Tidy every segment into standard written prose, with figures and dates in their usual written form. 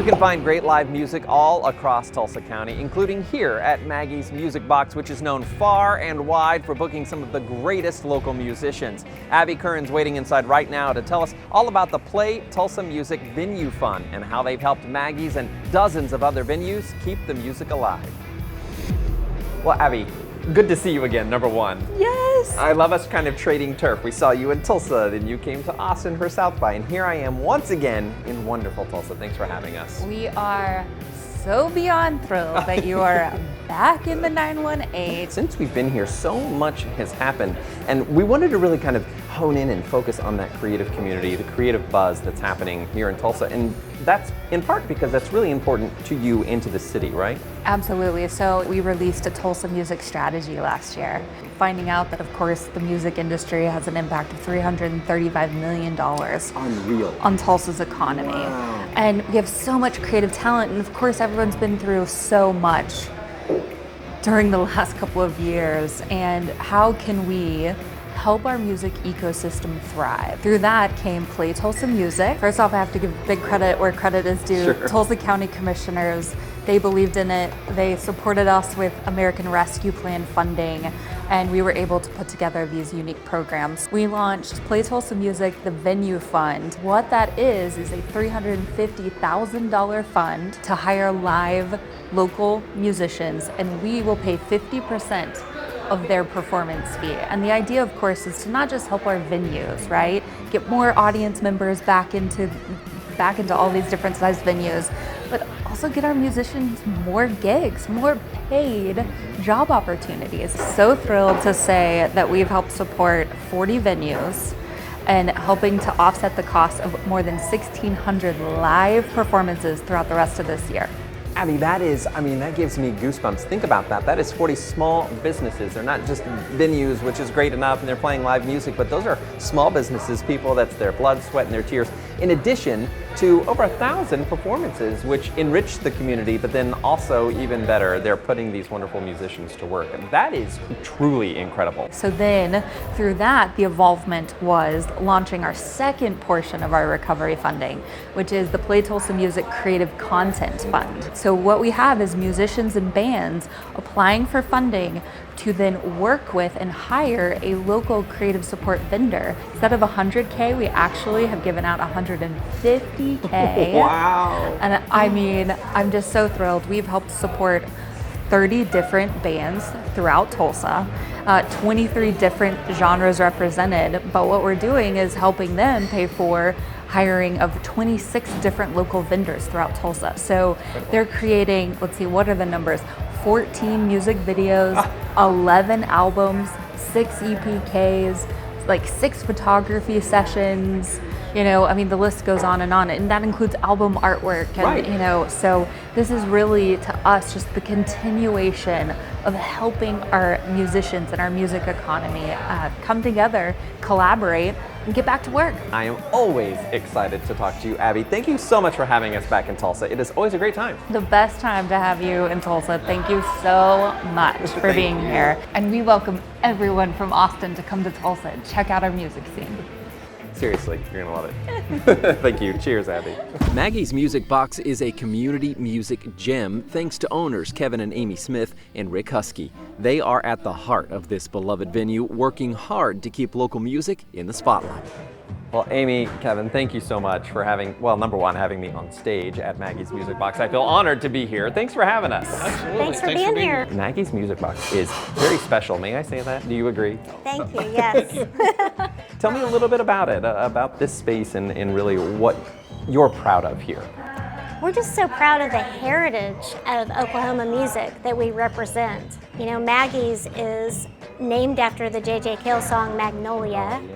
can find great live music all across Tulsa County, including here at Maggie's Music Box, which is known far and wide for booking some of the greatest local musicians. Abby Curran's waiting inside right now to tell us all about the Play Tulsa Music Venue Fund and how they've helped Maggie's and dozens of other venues keep the music alive. Well, Abby, good to see you again, number one. Yes! I love us kind of trading turf. We saw you in Tulsa, then you came to Austin for South by, and here I am once again in wonderful Tulsa. Thanks for having us. We are so beyond thrilled that you are back in the 918. Since we've been here, so much has happened, and we wanted to really kind of hone in and focus on that creative community, the creative buzz that's happening here in Tulsa, and that's in part because that's really important to you and to the city, right? Absolutely. So we released a Tulsa music strategy last year, finding out that, of course, the music industry has an impact of $335 million Unreal. on Tulsa's economy. Wow. And we have so much creative talent, and of course, everyone's been through so much during the last couple of years. And how can we help our music ecosystem thrive? Through that came Play Tulsa Music. First off, I have to give big credit where credit is due. Sure. Tulsa County Commissioners, they believed in it. They supported us with American Rescue Plan funding, and we were able to put together these unique programs. We launched Play Tulsa Music, the Venue Fund. What that is a $350,000 fund to hire live local musicians, and we will pay 50% of their performance fee. And the idea, of course, is to not just help our venues, right? Get more audience members back into all these different sized venues, but also get our musicians more gigs, more paid job opportunities. So thrilled to say that we've helped support 40 venues and helping to offset the cost of more than 1,600 live performances throughout the rest of this year. Abby, that gives me goosebumps. Think about that. That is 40 small businesses. They're not just venues, which is great enough, and they're playing live music, but those are small businesses, people, that's their blood, sweat, and their tears, in addition to over 1,000 performances, which enrich the community, but then also, even better, they're putting these wonderful musicians to work. And that is truly incredible. So then, through that, the involvement was launching our second portion of our recovery funding, which is the Play Tulsa Music Creative Content Fund. So what we have is musicians and bands applying for funding to then work with and hire a local creative support vendor. Instead of $100K, we actually have given out $150K. Wow. And I mean, I'm just so thrilled. We've helped support 30 different bands throughout Tulsa, 23 different genres represented, but what we're doing is helping them pay for hiring of 26 different local vendors throughout Tulsa. So they're creating, let's see, what are the numbers? 14 music videos, 11 albums, 6 EPKs, like 6 photography sessions. You know, I mean, the list goes on, and that includes album artwork. And, right. You know, so this is really, to us, just the continuation of helping our musicians and our music economy come together, collaborate, and get back to work. I am always excited to talk to you, Abby. Thank you so much for having us back in Tulsa. It is always a great time. The best time to have you in Tulsa. Thank you so much for being here. And we welcome everyone from Austin to come to Tulsa and check out our music scene. Seriously, you're gonna love it. Thank you. Cheers, Abby. Maggie's Music Box is a community music gem thanks to owners Kevin and Amy Smith and Rick Husky. They are at the heart of this beloved venue, working hard to keep local music in the spotlight. Well, Amy, Kevin, thank you so much for number one, having me on stage at Maggie's Music Box. I feel honored to be here. Thanks for having us. Absolutely. Thanks for being here. Maggie's Music Box is very special. May I say that? Do you agree? Thank you, yes. Tell me a little bit about it, about this space and really what you're proud of here. We're just so proud of the heritage of Oklahoma music that we represent. You know, Maggie's is named after the J.J. Cale song Magnolia. Yeah.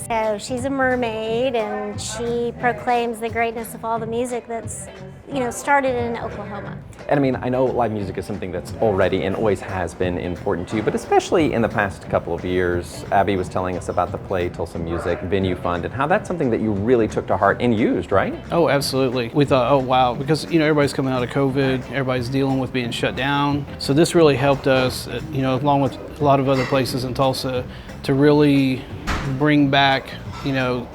So she's a mermaid, and she proclaims the greatness of all the music that's, you know, started in Oklahoma. And I mean, I know live music is something that's already and always has been important to you, but especially in the past couple of years, Abby was telling us about the Play Tulsa Music Venue Fund and how that's something that you really took to heart and used, right? Oh, absolutely. We thought, oh wow, because you know everybody's coming out of COVID, everybody's dealing with being shut down. So this really helped us, you know, along with a lot of other places in Tulsa, to really bring back, you know,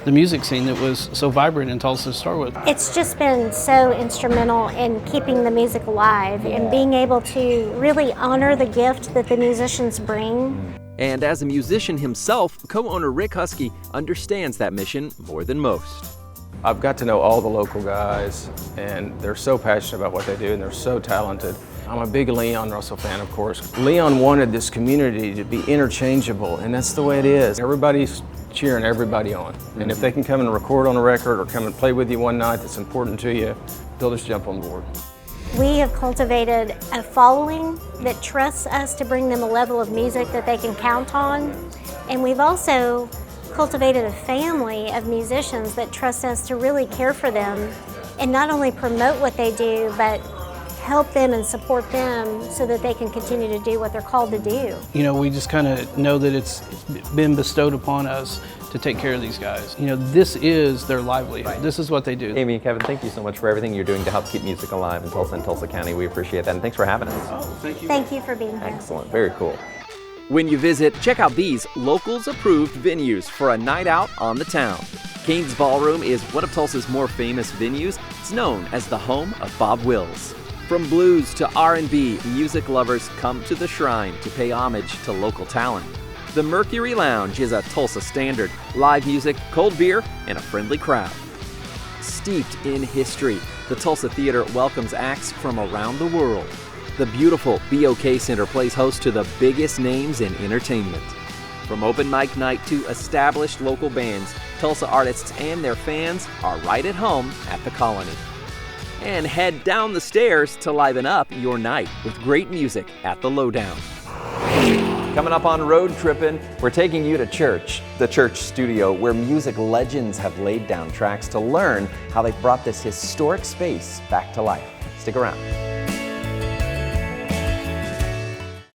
the music scene that was so vibrant in Tulsa to start with. It's just been so instrumental in keeping the music alive and being able to really honor the gift that the musicians bring. And as a musician himself, co-owner Rick Husky understands that mission more than most. I've got to know all the local guys, and they're so passionate about what they do, and they're so talented. I'm a big Leon Russell fan, of course. Leon wanted this community to be interchangeable, and that's the way it is. Everybody's cheering everybody on. And if they can come and record on a record or come and play with you one night that's important to you, they'll just jump on board. We have cultivated a following that trusts us to bring them a level of music that they can count on. And we've also cultivated a family of musicians that trust us to really care for them and not only promote what they do, but help them and support them so that they can continue to do what they're called to do. You know, we just kind of know that it's been bestowed upon us to take care of these guys. You know, this is their livelihood. Right. This is what they do. Amy and Kevin, thank you so much for everything you're doing to help keep music alive in Tulsa and Tulsa County. We appreciate that, and thanks for having us. Oh, thank you. Thank you for being here. Excellent, very cool. When you visit, check out these locals-approved venues for a night out on the town. Kane's Ballroom is one of Tulsa's more famous venues. It's known as the home of Bob Wills. From blues to R&B, music lovers come to the shrine to pay homage to local talent. The Mercury Lounge is a Tulsa standard, live music, cold beer, and a friendly crowd. Steeped in history, the Tulsa Theater welcomes acts from around the world. The beautiful BOK Center plays host to the biggest names in entertainment. From open mic night to established local bands, Tulsa artists and their fans are right at home at the Colony. And head down the stairs to liven up your night with great music at the Lowdown. Coming up on Road Trippin', we're taking you to church, the church studio, where music legends have laid down tracks to learn how they brought this historic space back to life. Stick around.